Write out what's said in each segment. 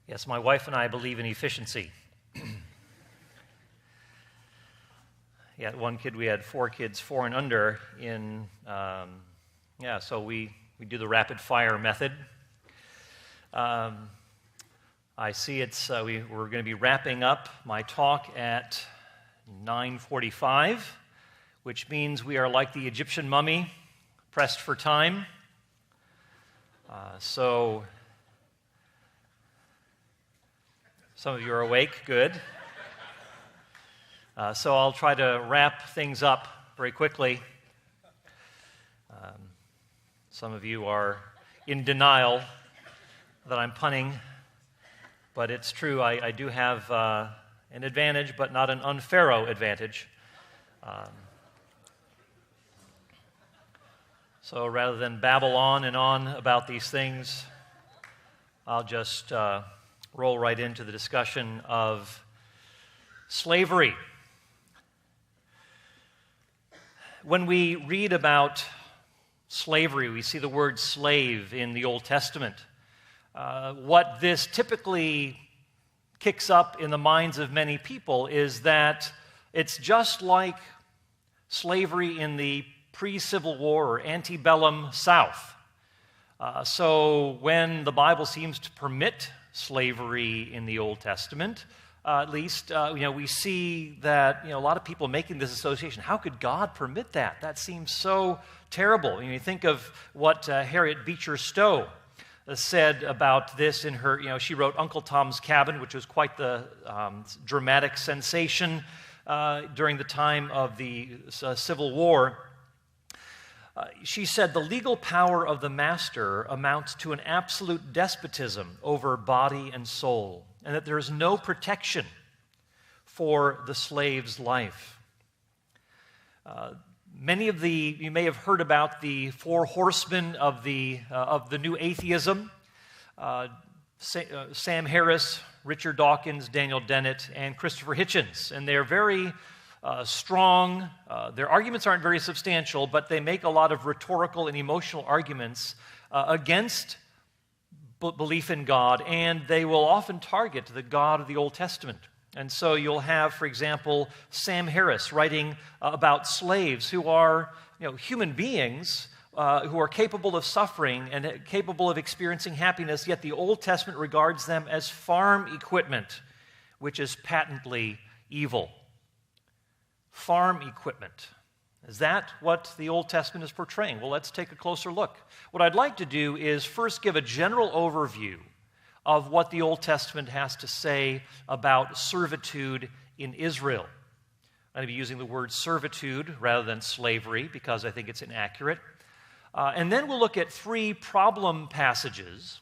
Yes, my wife and I believe in efficiency. Yeah, one kid, we had 4 kids, 4 and under, so we do the rapid fire method. I see we're going to be wrapping up my talk at 9:45, which means we are like the Egyptian mummy, pressed for time. So some of you are awake, good. So I'll try to wrap things up very quickly. Some of you are in denial that I'm punning, but it's true. I do have an advantage, but not an unpharaoh advantage. So rather than babble on and on about these things, I'll just roll right into the discussion of slavery. When we read about slavery, we see the word slave in the Old Testament. What this typically kicks up in the minds of many people is that it's just like slavery in the pre-Civil War or antebellum South. So when the Bible seems to permit slavery in the Old Testament, at least, we see that, a lot of people making this association. How could God permit that? That seems so terrible. You think of what Harriet Beecher Stowe said about this in her, she wrote Uncle Tom's Cabin, which was quite the dramatic sensation during the time of the Civil War. She said, "The legal power of the master amounts to an absolute despotism over body and soul, and that there is no protection for the slave's life." You may have heard about the 4 horsemen of the new atheism: Sam Harris, Richard Dawkins, Daniel Dennett, and Christopher Hitchens, and they're very strong. Their arguments aren't very substantial, but they make a lot of rhetorical and emotional arguments against belief in God, and they will often target the God of the Old Testament. And so you'll have, for example, Sam Harris writing about slaves who are, human beings who are capable of suffering and capable of experiencing happiness, yet the Old Testament regards them as farm equipment, which is patently evil. Farm equipment. Is that what the Old Testament is portraying? Well, let's take a closer look. What I'd like to do is first give a general overview of what the Old Testament has to say about servitude in Israel. I'm going to be using the word servitude rather than slavery because I think it's inaccurate. And then we'll look at 3 problem passages.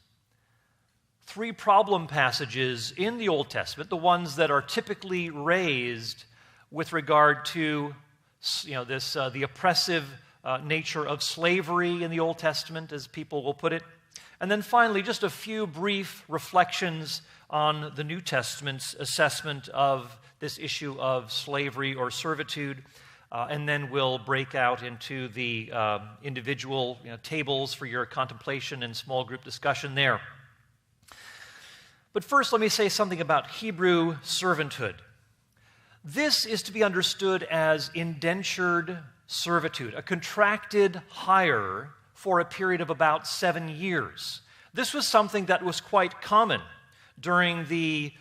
3 problem passages in the Old Testament, the ones that are typically raised with regard to the oppressive nature of slavery in the Old Testament, as people will put it. And then finally, just a few brief reflections on the New Testament's assessment of this issue of slavery or servitude. And then we'll break out into the individual tables for your contemplation and small group discussion there. But first, let me say something about Hebrew servanthood. This is to be understood as indentured servitude, a contracted hire for a period of about 7 years. This was something that was quite common during the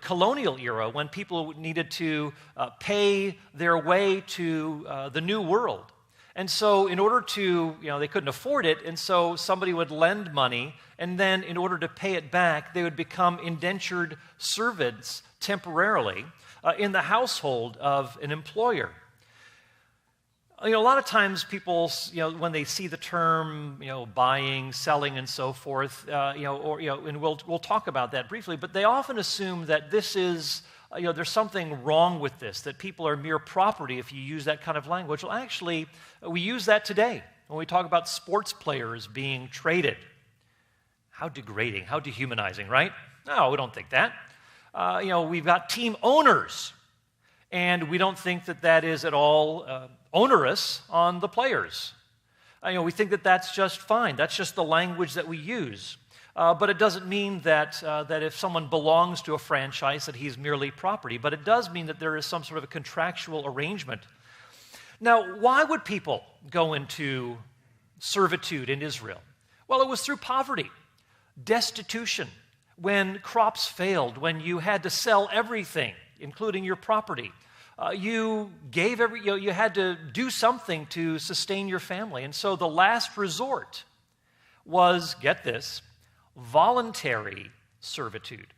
colonial era, when people needed to pay their way to the New World. And so in order to, they couldn't afford it, and so somebody would lend money, and then in order to pay it back, they would become indentured servants temporarily in the household of an employer. A lot of times people, when they see the term, buying, selling, and so forth, and we'll talk about that briefly, but they often assume that this is, there's something wrong with this, that people are mere property if you use that kind of language. Well, actually, we use that today when we talk about sports players being traded. How degrading, how dehumanizing, right? No, we don't think that. We've got team owners, and we don't think that that is at all onerous on the players. We think that that's just fine. That's just the language that we use. But it doesn't mean that if someone belongs to a franchise that he's merely property. But it does mean that there is some sort of a contractual arrangement. Now, why would people go into servitude in Israel? Well, it was through poverty, destitution, when crops failed, when you had to sell everything, including your property. You had to do something to sustain your family. And so the last resort was, get this, voluntary servitude.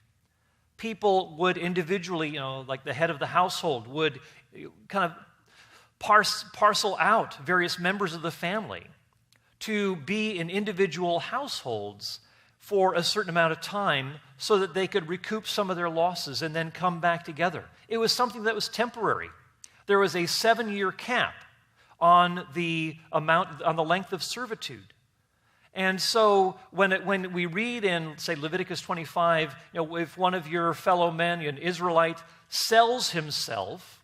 People would individually, like the head of the household, would kind of parcel out various members of the family to be in individual households for a certain amount of time so that they could recoup some of their losses and then come back together. It was something that was temporary. There was a 7-year cap on the length of servitude. And so when we read in, say, Leviticus 25, if one of your fellow men, an Israelite, sells himself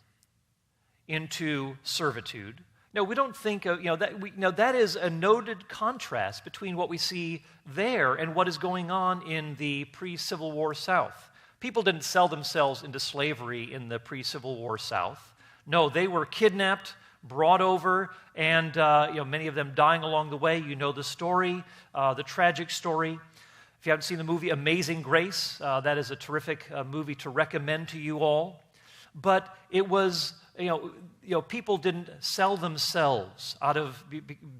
into servitude, we don't think of, that is a noted contrast between what we see there and what is going on in the pre-Civil War South. People didn't sell themselves into slavery in the pre-Civil War South. No, they were kidnapped, brought over, and many of them dying along the way. You know the story, the tragic story. If you haven't seen the movie Amazing Grace, that is a terrific movie to recommend to you all. But it was, people didn't sell themselves out of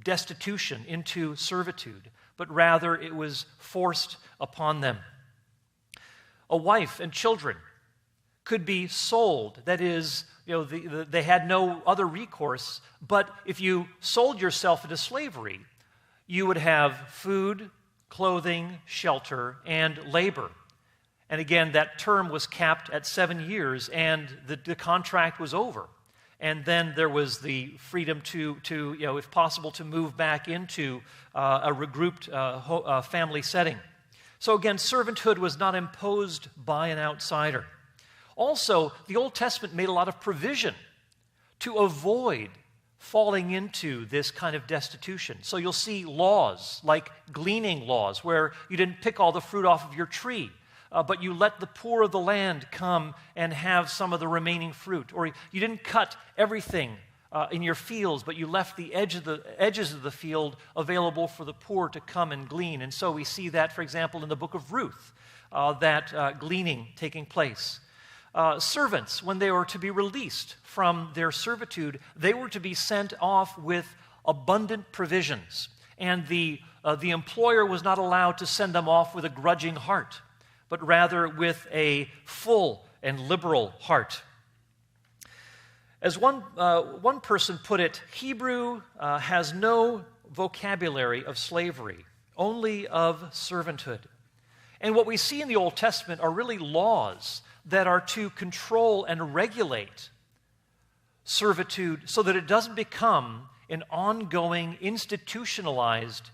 destitution into servitude, but rather it was forced upon them. A wife and children could be sold. That is, they had no other recourse. But if you sold yourself into slavery, you would have food, clothing, shelter, and labor. And again, that term was capped at 7 years, and the contract was over. And then there was the freedom to if possible, to move back into a regrouped family setting. So again, servanthood was not imposed by an outsider. Also, the Old Testament made a lot of provision to avoid falling into this kind of destitution. So you'll see laws like gleaning laws, where you didn't pick all the fruit off of your tree, but you let the poor of the land come and have some of the remaining fruit. Or you didn't cut everything in your fields, but you left the edges of the field available for the poor to come and glean. And so we see that, for example, in the book of Ruth, that gleaning taking place. Servants, when they were to be released from their servitude, they were to be sent off with abundant provisions. And the employer was not allowed to send them off with a grudging heart, but rather with a full and liberal heart. As one person put it, Hebrew has no vocabulary of slavery, only of servanthood. And what we see in the Old Testament are really laws that are to control and regulate servitude so that it doesn't become an ongoing, institutionalized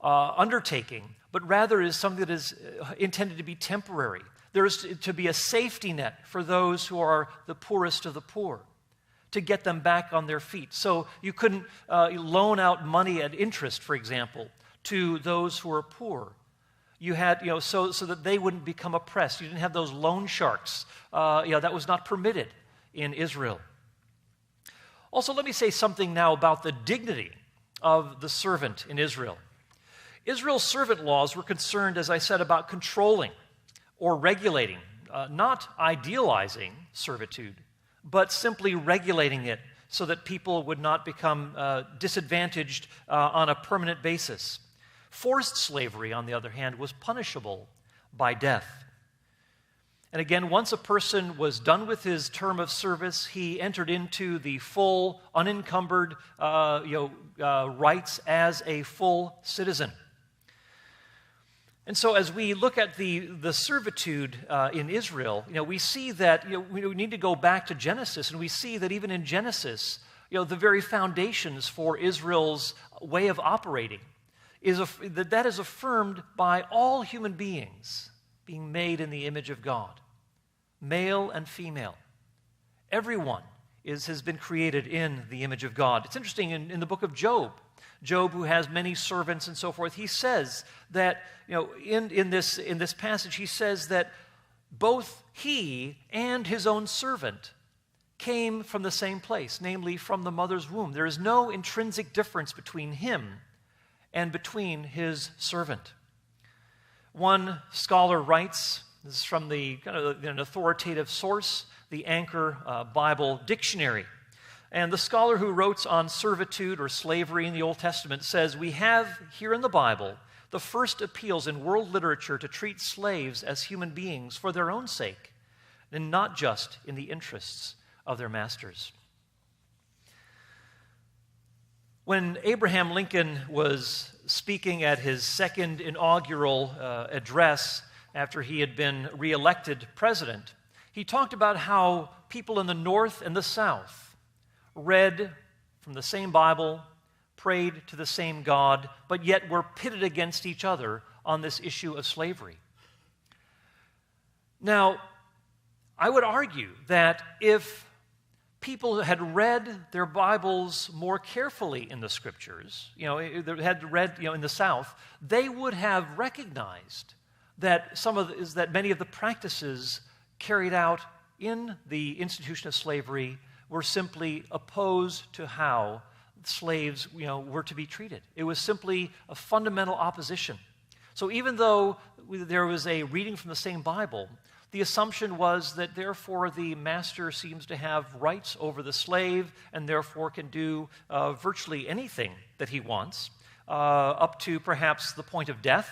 undertaking, but rather is something that is intended to be temporary. There is to be a safety net for those who are the poorest of the poor, to get them back on their feet. So you couldn't loan out money at interest, for example, to those who are poor. You had, so that they wouldn't become oppressed. You didn't have those loan sharks. That was not permitted in Israel. Also, let me say something now about the dignity of the servant in Israel. Israel's servant laws were concerned, as I said, about controlling or regulating, not idealizing servitude, but simply regulating it so that people would not become disadvantaged on a permanent basis. Forced slavery, on the other hand, was punishable by death. And again, once a person was done with his term of service, he entered into the full, unencumbered rights as a full citizen. And so as we look at the servitude in Israel, we see that we need to go back to Genesis, and we see that even in Genesis, the very foundations for Israel's way of operating that is affirmed by all human beings being made in the image of God, male and female. Everyone has been created in the image of God. It's interesting, in the book of Job, Job, who has many servants and so forth, he says that, in this passage, he says that both he and his own servant came from the same place, namely from the mother's womb. There is no intrinsic difference between him and between his servant. One scholar writes, this is from an authoritative source, the Anchor Bible Dictionary. And the scholar who wrote on servitude or slavery in the Old Testament says, "We have here in the Bible the first appeals in world literature to treat slaves as human beings for their own sake, and not just in the interests of their masters." When Abraham Lincoln was speaking at his second inaugural address after he had been reelected president, he talked about how people in the North and the South read from the same Bible, prayed to the same God, but yet were pitted against each other on this issue of slavery. Now, I would argue that if people had read their Bibles more carefully in the Scriptures, had read, in the South, they would have recognized that many of the practices carried out in the institution of slavery were simply opposed to how slaves, were to be treated. It was simply a fundamental opposition. So even though there was a reading from the same Bible, the assumption was that therefore the master seems to have rights over the slave and therefore can do virtually anything that he wants, up to perhaps the point of death.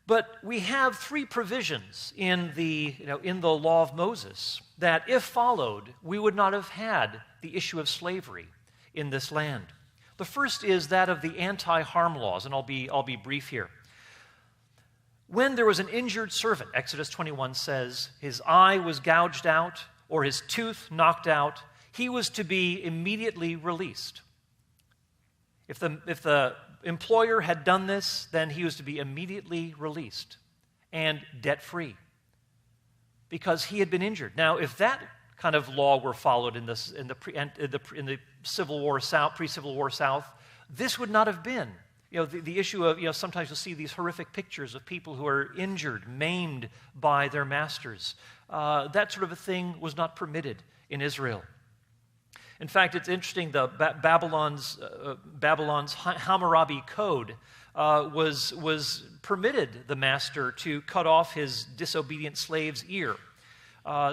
But we have three provisions in the law of Moses that, if followed, we would not have had the issue of slavery in this land. The first is that of the anti-harm laws, and I'll be brief here. When there was an injured servant, Exodus 21 says, his eye was gouged out or his tooth knocked out, he was to be immediately released. If the employer had done this, then he was to be immediately released and debt-free because he had been injured. Now, if that kind of law were followed in the Civil War South, pre-Civil War South, this would not have been. The issue of, sometimes you'll see these horrific pictures of people who are injured, maimed by their masters. That sort of a thing was not permitted in Israel. In fact, it's interesting, the Babylon's Hammurabi Code was permitted the master to cut off his disobedient slave's ear.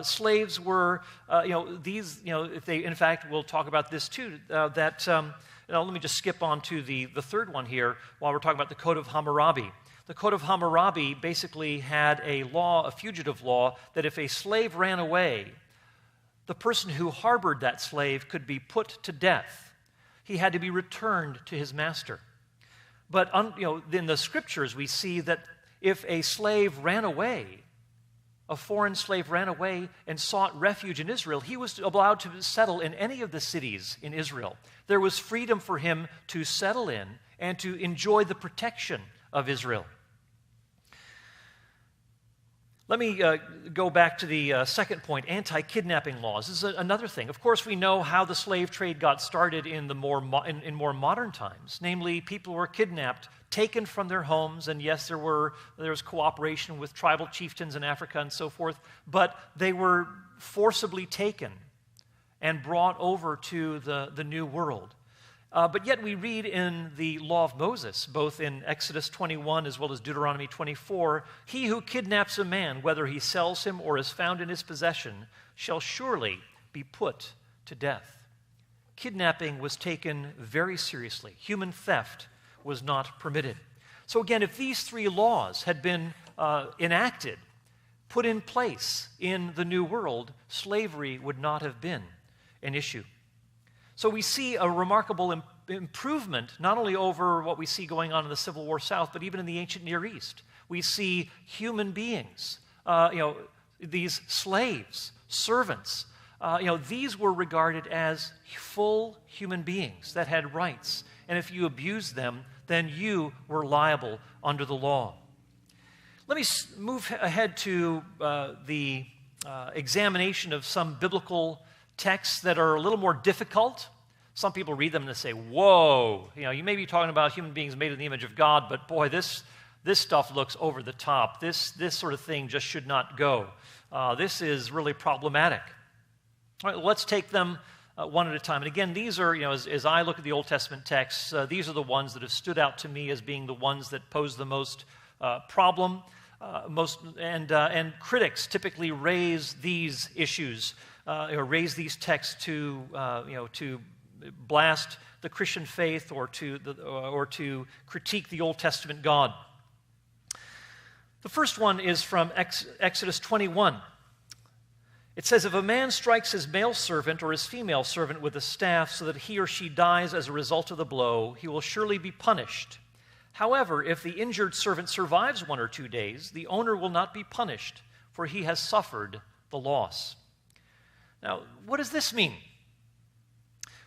Slaves were, if they, in fact, we'll talk about this too, let me just skip on to the third one here while we're talking about the Code of Hammurabi. The Code of Hammurabi basically had a fugitive law, that if a slave ran away, the person who harbored that slave could be put to death. He had to be returned to his master. But in the Scriptures, we see that if a slave ran away, a foreign slave ran away and sought refuge in Israel, he was allowed to settle in any of the cities in Israel. There was freedom for him to settle in and to enjoy the protection of Israel. Let me go back to the second point, anti-kidnapping laws. This is another thing. Of course, we know how the slave trade got started in more modern times. Namely, people were kidnapped, taken from their homes, and yes, there was cooperation with tribal chieftains in Africa and so forth, but they were forcibly taken and brought over to the New World. But yet we read in the law of Moses, both in Exodus 21 as well as Deuteronomy 24, he who kidnaps a man, whether he sells him or is found in his possession, shall surely be put to death. Kidnapping was taken very seriously. Human theft was not permitted. So again, if these three laws had been enacted, put in place in the New World, slavery would not have been an issue. So we see a remarkable improvement, not only over what we see going on in the Civil War South, but even in the ancient Near East. We see human beings, these slaves, servants, these were regarded as full human beings that had rights. And if you abused them, then you were liable under the law. Let me move ahead to the examination of some biblical texts that are a little more difficult, Some people read them and they say, whoa, you may be talking about human beings made in the image of God, but boy, this stuff looks over the top. This sort of thing just should not go. This is really problematic. All right, let's take them one at a time. And again, these are, as I look at the Old Testament texts, these are the ones that have stood out to me as being the ones that pose the most problem. And critics typically raise these issues or raise these texts to blast the Christian faith or to critique the Old Testament God. The first one is from Exodus 21. It says, if a man strikes his male servant or his female servant with a staff so that he or she dies as a result of the blow, he will surely be punished. However, if the injured servant survives 1 or 2 days, the owner will not be punished, for he has suffered the loss. Now, what does this mean?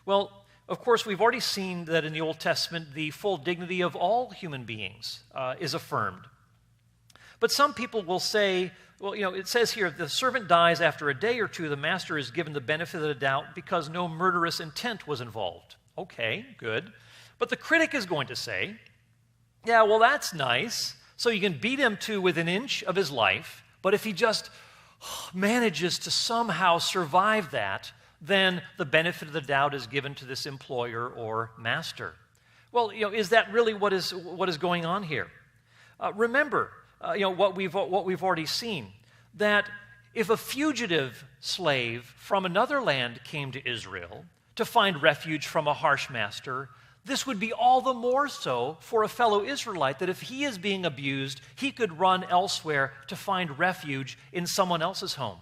Well, of course, we've already seen that in the Old Testament, the full dignity of all human beings is affirmed. But some people will say, well, it says here, if the servant dies after a day or two, the master is given the benefit of the doubt because no murderous intent was involved. Okay, good. But the critic is going to say, yeah, well, that's nice. So you can beat him to within an inch of his life, but if he just manages to somehow survive that, then the benefit of the doubt is given to this employer or master. Well, is that really what is going on here? Remember, what we've already seen, that if a fugitive slave from another land came to Israel to find refuge from a harsh master, this would be all the more so for a fellow Israelite, that if he is being abused, he could run elsewhere to find refuge in someone else's home.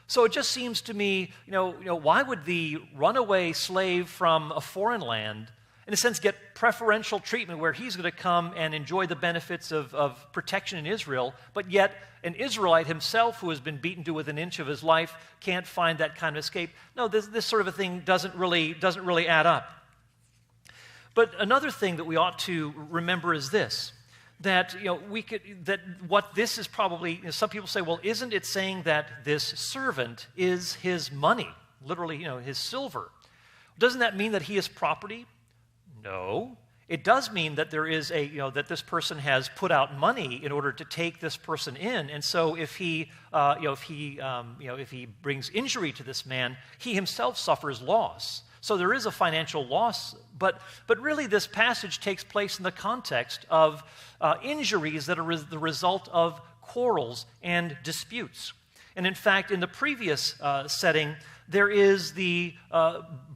So it just seems to me, why would the runaway slave from a foreign land, in a sense, get preferential treatment where he's going to come and enjoy the benefits of protection in Israel, but yet an Israelite himself who has been beaten to within an inch of his life can't find that kind of escape? No, this sort of a thing doesn't really add up. But another thing that we ought to remember is this, that what this is probably, some people say, well, isn't it saying that this servant is his money, literally, his silver? Doesn't that mean that he is property? No. It does mean that there is that this person has put out money in order to take this person in, and so if he brings injury to this man, he himself suffers loss. So there is a financial loss, but really this passage takes place in the context of injuries that are the result of quarrels and disputes. And in fact, in the previous setting, there is the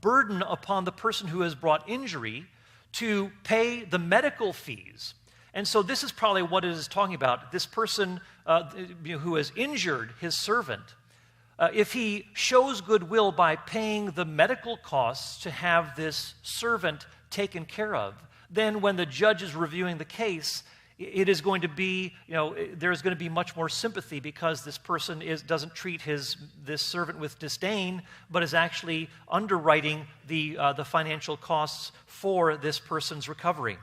burden upon the person who has brought injury to pay the medical fees. And so this is probably what it is talking about. This person who has injured his servant, if he shows goodwill by paying the medical costs to have this servant taken care of, then when the judge is reviewing the case, it is going to be, there's going to be much more sympathy because this person doesn't treat this servant with disdain, but is actually underwriting the financial costs for this person's recovery.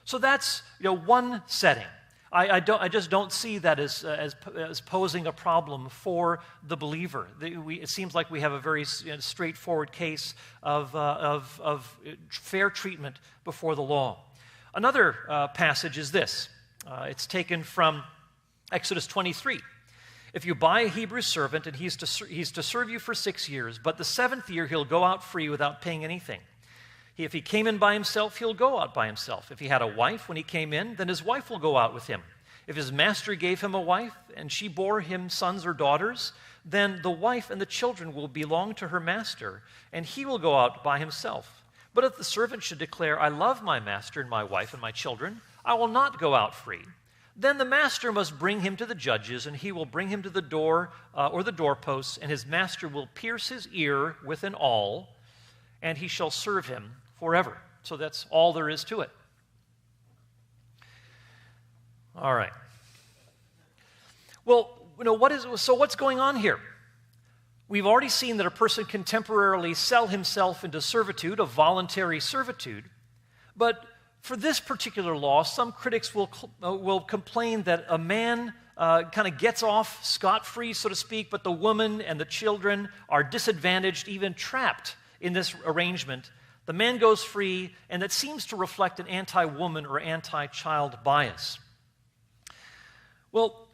So that's one setting. I just don't see that as posing a problem for the believer. It seems like we have a very straightforward case of fair treatment before the law. Another passage is this. It's taken from Exodus 23. If you buy a Hebrew servant and he's to serve you for 6 years, but the 7th year he'll go out free without paying anything. If he came in by himself, he'll go out by himself. If he had a wife when he came in, then his wife will go out with him. If his master gave him a wife and she bore him sons or daughters, then the wife and the children will belong to her master, and he will go out by himself. But if the servant should declare, I love my master and my wife and my children, I will not go out free. Then the master must bring him to the judges, and he will bring him to the door or the doorposts, and his master will pierce his ear with an awl, and he shall serve him forever. So that's all there is to it. All right. Well, what's going on here? We've already seen that a person can temporarily sell himself into servitude, a voluntary servitude. But for this particular law, some critics will complain that a man kind of gets off scot-free, so to speak, but the woman and the children are disadvantaged, even trapped in this arrangement, the man goes free, and that seems to reflect an anti-woman or anti-child bias. Well,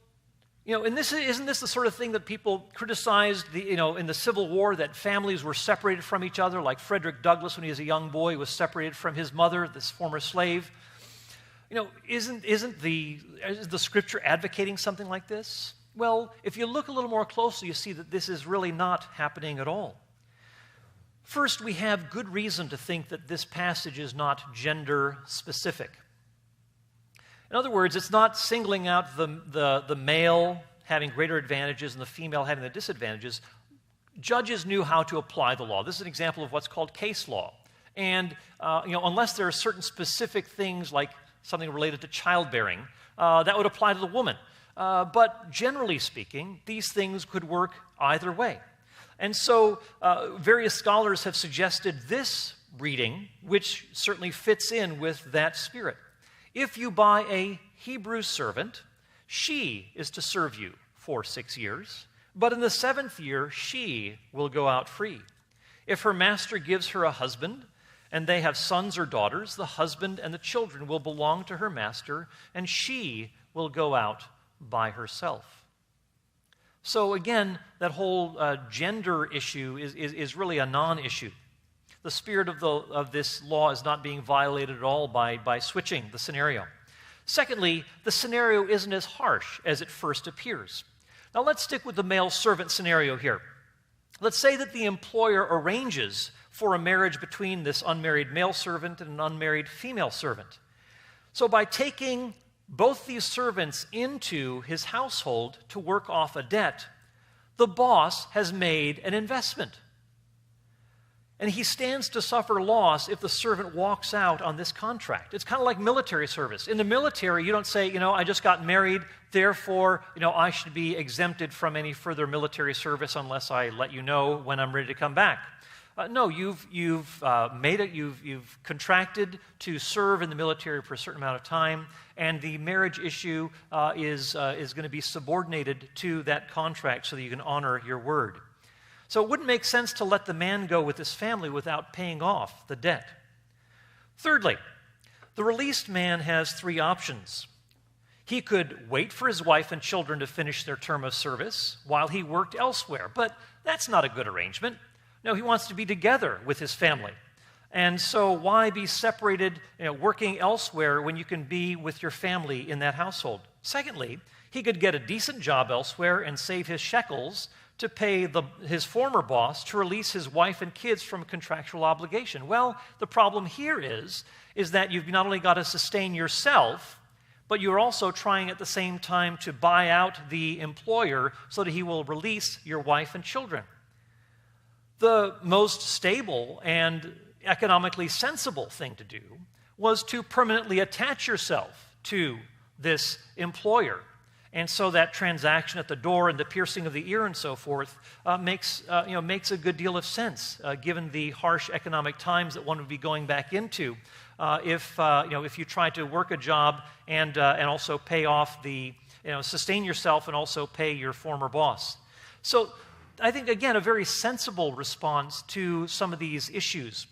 and isn't this the sort of thing that people criticized in the Civil War, that families were separated from each other, like Frederick Douglass when he was a young boy was separated from his mother, this former slave? Isn't the Scripture advocating something like this? Well, if you look a little more closely, you see that this is really not happening at all. First, we have good reason to think that this passage is not gender specific. In other words, it's not singling out the male having greater advantages and the female having the disadvantages. Judges knew how to apply the law. This is an example of what's called case law. And unless there are certain specific things like something related to childbearing, that would apply to the woman. But generally speaking, these things could work either way. And so various scholars have suggested this reading, which certainly fits in with that spirit. If you buy a Hebrew servant, she is to serve you for 6 years, but in the 7th year, she will go out free. If her master gives her a husband, and they have sons or daughters, the husband and the children will belong to her master, and she will go out by herself. So again, that whole gender issue is really a non-issue. The spirit of this law is not being violated at all by switching the scenario. Secondly, the scenario isn't as harsh as it first appears. Now let's stick with the male servant scenario here. Let's say that the employer arranges for a marriage between this unmarried male servant and an unmarried female servant. So by taking both these servants into his household to work off a debt, the boss has made an investment. And he stands to suffer loss if the servant walks out on this contract. It's kind of like military service. In the military, you don't say, I just got married, therefore, I should be exempted from any further military service unless I let you know when I'm ready to come back. No, you've contracted to serve in the military for a certain amount of time, and the marriage issue is going to be subordinated to that contract so that you can honor your word. So it wouldn't make sense to let the man go with his family without paying off the debt. Thirdly, the released man has 3 options. He could wait for his wife and children to finish their term of service while he worked elsewhere, but that's not a good arrangement. No, he wants to be together with his family. And so why be separated, working elsewhere when you can be with your family in that household? Secondly, he could get a decent job elsewhere and save his shekels to pay his former boss to release his wife and kids from a contractual obligation. Well, the problem here is that you've not only got to sustain yourself, but you're also trying at the same time to buy out the employer so that he will release your wife and children. The most stable and economically sensible thing to do was to permanently attach yourself to this employer. And so that transaction at the door and the piercing of the ear and so forth makes a good deal of sense, given the harsh economic times that one would be going back into if you try to work a job and also pay off sustain yourself and also pay your former boss. So I think, again, a very sensible response to some of these issues.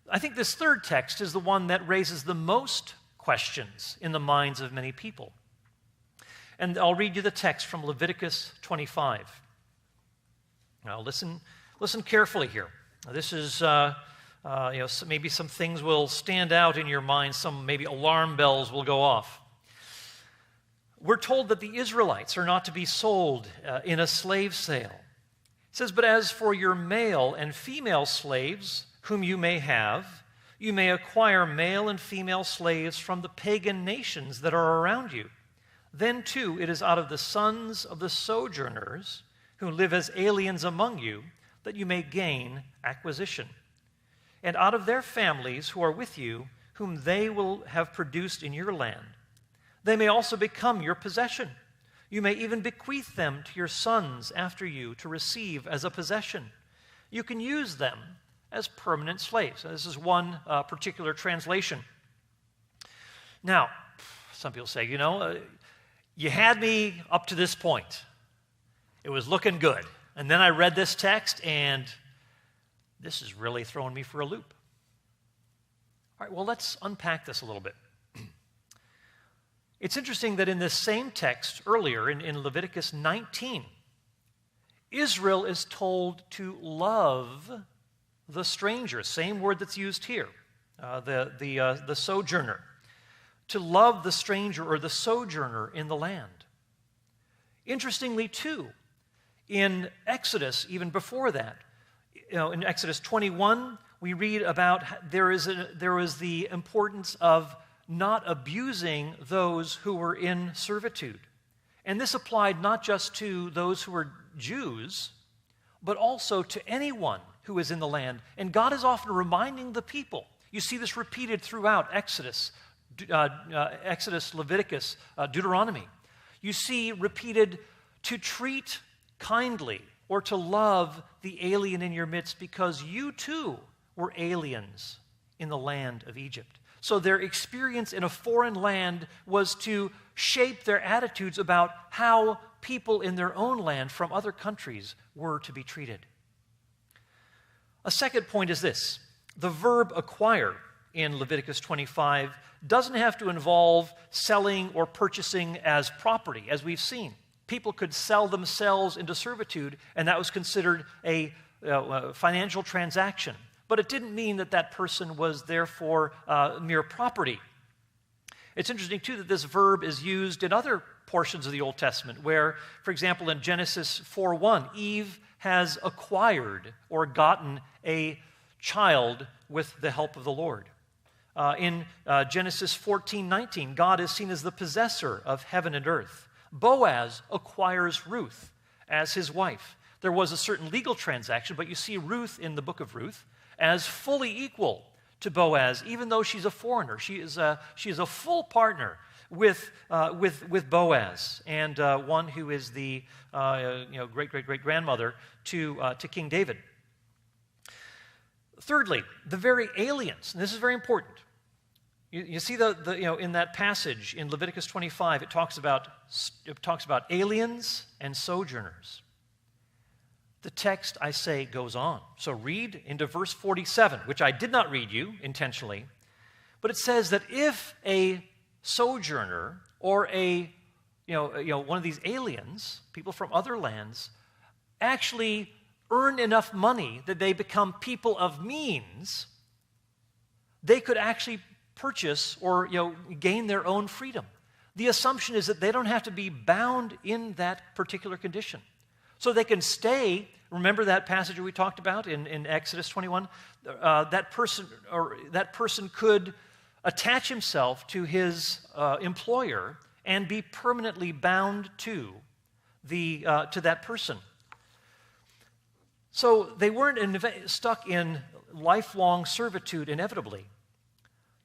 I think this third text is the one that raises the most questions in the minds of many people. And I'll read you the text from Leviticus 25. Now listen carefully here. This is, maybe some things will stand out in your mind. Some maybe alarm bells will go off. We're told that the Israelites are not to be sold in a slave sale. It says, but as for your male and female slaves, whom you may have, you may acquire male and female slaves from the pagan nations that are around you. Then, too, it is out of the sons of the sojourners who live as aliens among you that you may gain acquisition. And out of their families who are with you, whom they will have produced in your land, they may also become your possession. You may even bequeath them to your sons after you to receive as a possession. You can use them as permanent slaves. This is one particular translation. Now, some people say, you had me up to this point. It was looking good. And then I read this text and This is really throwing me for a loop. All right, well, let's unpack this a little bit. It's interesting that in this same text earlier in Leviticus 19, Israel is told to love the stranger, same word that's used here, the sojourner, to love the stranger or the sojourner in the land. Interestingly, too, in Exodus, even before that, in Exodus 21, we read about there is the importance of not abusing those who were in servitude. And this applied not just to those who were Jews, but also to anyone who is in the land. And God is often reminding the people. You see this repeated throughout Exodus, Leviticus, Deuteronomy. You see repeated to treat kindly or to love the alien in your midst because you too were aliens in the land of Egypt. So their experience in a foreign land was to shape their attitudes about how people in their own land from other countries were to be treated. A second point is this. The verb acquire in Leviticus 25 doesn't have to involve selling or purchasing as property, as we've seen. People could sell themselves into servitude, and that was considered a financial transaction. But it didn't mean that that person was therefore mere property. It's interesting, too, that this verb is used in other portions of the Old Testament, where, for example, in Genesis 4:1, Eve has acquired or gotten a child with the help of the Lord. In Genesis 14:19, God is seen as the possessor of heaven and earth. Boaz acquires Ruth as his wife. There was a certain legal transaction, but you see Ruth in the book of Ruth as fully equal to Boaz, even though she's a foreigner. She is a full partner with Boaz, and one who is the great-great-great-grandmother to King David. Thirdly, the very aliens, and this is very important. You see in that passage in Leviticus 25, it talks about aliens and sojourners. The text, I say, goes on. So read into verse 47, which I did not read you intentionally, but it says that if a sojourner or one of these aliens, people from other lands, actually earn enough money that they become people of means, they could actually purchase or gain their own freedom. The assumption is that they don't have to be bound in that particular condition. So they can stay. Remember that passage we talked about in Exodus 21? That person could attach himself to his employer and be permanently bound to that person. So they weren't stuck in lifelong servitude inevitably.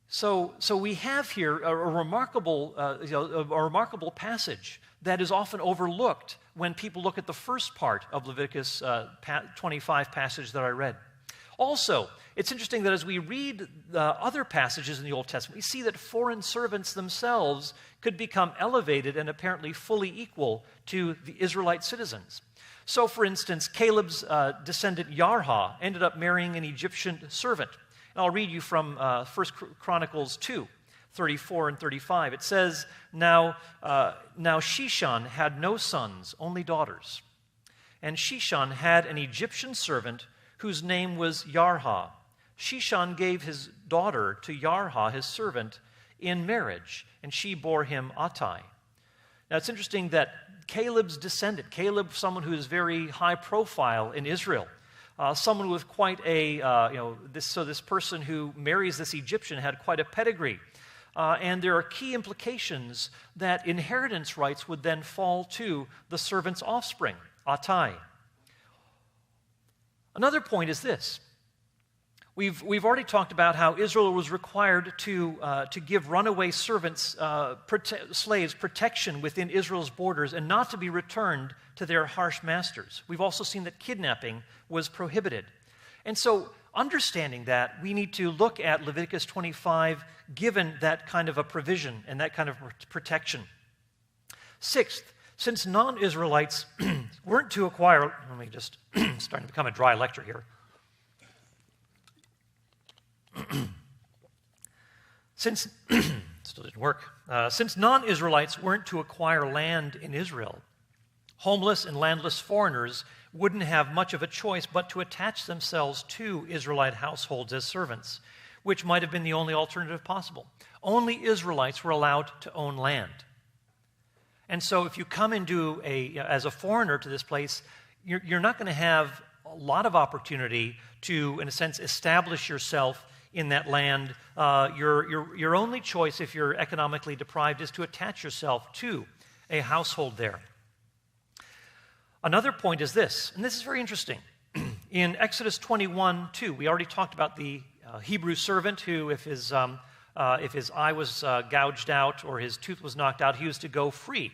So we have here a remarkable passage that is often overlooked when people look at the first part of Leviticus 25 passage that I read. Also, it's interesting that as we read the other passages in the Old Testament, we see that foreign servants themselves could become elevated and apparently fully equal to the Israelite citizens. So, for instance, Caleb's descendant Yarha ended up marrying an Egyptian servant. And I'll read you from 1 Chronicles 2, 34 and 35. It says, Now Sheshan had no sons, only daughters. And Sheshan had an Egyptian servant whose name was Yarha. Sheshan gave his daughter to Yarha, his servant, in marriage, and she bore him Attai. Now it's interesting that Caleb's descendant, Caleb, someone who is very high profile in Israel, someone with quite this person who marries this Egyptian had quite a pedigree. And there are key implications that inheritance rights would then fall to the servant's offspring, Attai. Another point is this. We've already talked about how Israel was required to give runaway servants, slaves, protection within Israel's borders and not to be returned to their harsh masters. We've also seen that kidnapping was prohibited. And so, understanding that, we need to look at Leviticus 25 given that kind of a provision and that kind of protection. Sixth, since non-Israelites weren't to acquire, starting to become a dry lecture here. Since, still didn't work, since non-Israelites weren't to acquire land in Israel, homeless and landless foreigners wouldn't have much of a choice but to attach themselves to Israelite households as servants, which might have been the only alternative possible. Only Israelites were allowed to own land. And so if you come into as a foreigner to this place, you're not going to have a lot of opportunity to, in a sense, establish yourself in that land. Your only choice, if you're economically deprived, is to attach yourself to a household there. Another point is this, and this is very interesting. In Exodus 21:2, we already talked about the Hebrew servant who, if his eye was gouged out or his tooth was knocked out, he was to go free.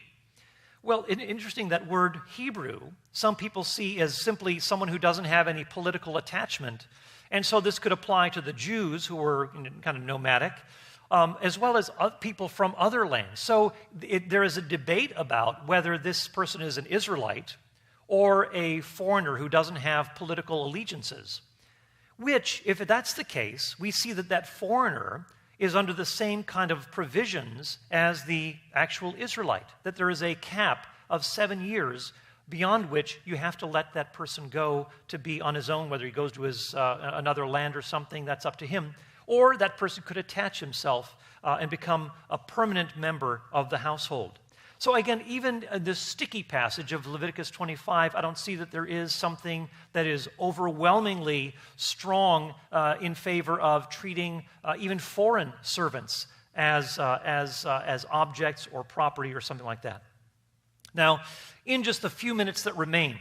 Well, interesting, that word Hebrew, some people see as simply someone who doesn't have any political attachment. And so this could apply to the Jews who were kind of nomadic, as well as people from other lands. So there is a debate about whether this person is an Israelite or a foreigner who doesn't have political allegiances. Which, if that's the case, we see that foreigner is under the same kind of provisions as the actual Israelite, that there is a cap of 7 years beyond which you have to let that person go to be on his own, whether he goes to his another land or something, that's up to him, or that person could attach himself and become a permanent member of the household. So again, even in this sticky passage of Leviticus 25, I don't see that there is something that is overwhelmingly strong in favor of treating even foreign servants as objects or property or something like that. Now, in just the few minutes that remain,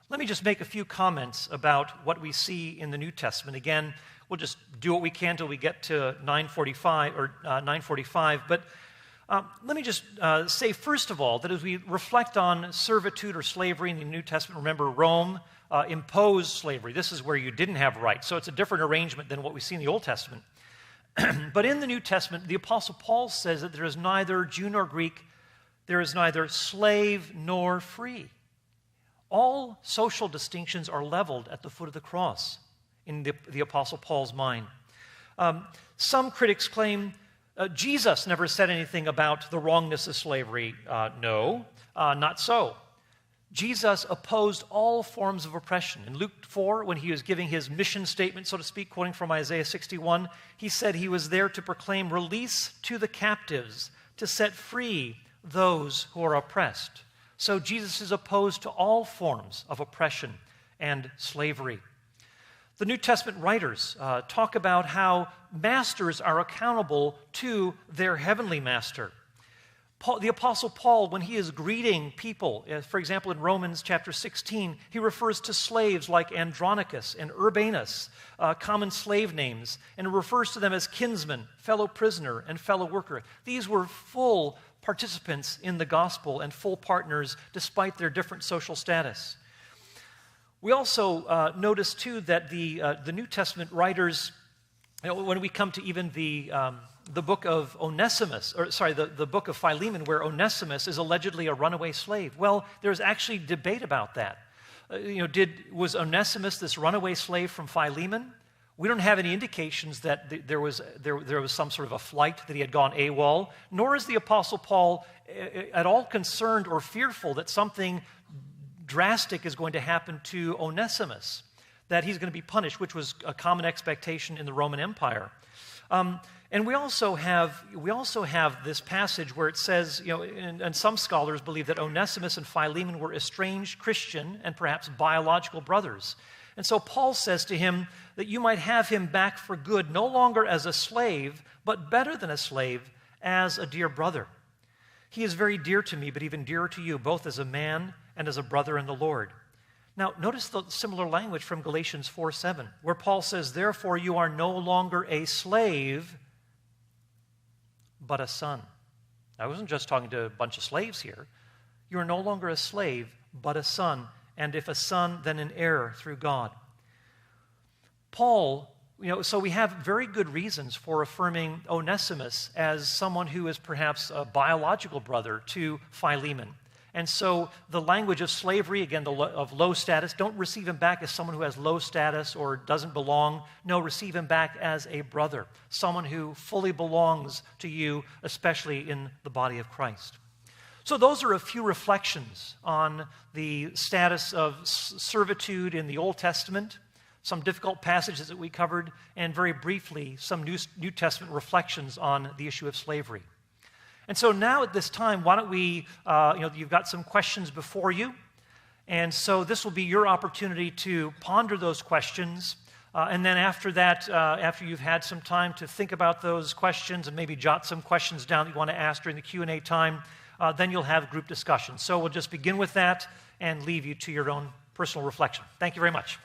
let me just make a few comments about what we see in the New Testament. Again, we'll just do what we can till we get to 9:45. But let me just say, first of all, that as we reflect on servitude or slavery in the New Testament, remember Rome imposed slavery. This is where you didn't have rights. So it's a different arrangement than what we see in the Old Testament. But in the New Testament, the Apostle Paul says that there is neither Jew nor Greek, there is neither slave nor free. All social distinctions are leveled at the foot of the cross in the Apostle Paul's mind. Some critics claim Jesus never said anything about the wrongness of slavery. No, not so. Jesus opposed all forms of oppression. In Luke 4, when he was giving his mission statement, so to speak, quoting from Isaiah 61, he said he was there to proclaim release to the captives, to set free those who are oppressed. So Jesus is opposed to all forms of oppression and slavery. The New Testament writers talk about how masters are accountable to their heavenly master. The Apostle Paul, when he is greeting people, for example, in Romans chapter 16, he refers to slaves like Andronicus and Urbanus, common slave names, and refers to them as kinsman, fellow prisoner, and fellow worker. These were full participants in the gospel and full partners despite their different social status. We also notice, too, that the New Testament writers, when we come to even the book of Onesimus, the book of Philemon, where Onesimus is allegedly a runaway slave. Well, there's actually debate about that. Was Onesimus this runaway slave from Philemon? We don't have any indications that there was some sort of a flight, that he had gone AWOL, nor is the Apostle Paul at all concerned or fearful that something drastic is going to happen to Onesimus, that he's going to be punished, which was a common expectation in the Roman Empire. And we also have this passage where it says, and some scholars believe that Onesimus and Philemon were estranged Christian and perhaps biological brothers. And so Paul says to him that you might have him back for good, no longer as a slave, but better than a slave, as a dear brother. He is very dear to me, but even dearer to you, both as a man and as a brother in the Lord. Now, notice the similar language from Galatians 4:7, where Paul says, therefore you are no longer a slave, but a son. I wasn't just talking to a bunch of slaves here. You are no longer a slave, but a son. And if a son, then an heir through God. Paul, so we have very good reasons for affirming Onesimus as someone who is perhaps a biological brother to Philemon. And so the language of slavery, again, of low status, don't receive him back as someone who has low status or doesn't belong. No, receive him back as a brother, someone who fully belongs to you, especially in the body of Christ. So those are a few reflections on the status of servitude in the Old Testament, some difficult passages that we covered, and very briefly, some New Testament reflections on the issue of slavery. And so now at this time, why don't we, you've got some questions before you. And so this will be your opportunity to ponder those questions. And then after that, after you've had some time to think about those questions and maybe jot some questions down that you want to ask during the Q&A time, then you'll have group discussion. So we'll just begin with that and leave you to your own personal reflection. Thank you very much.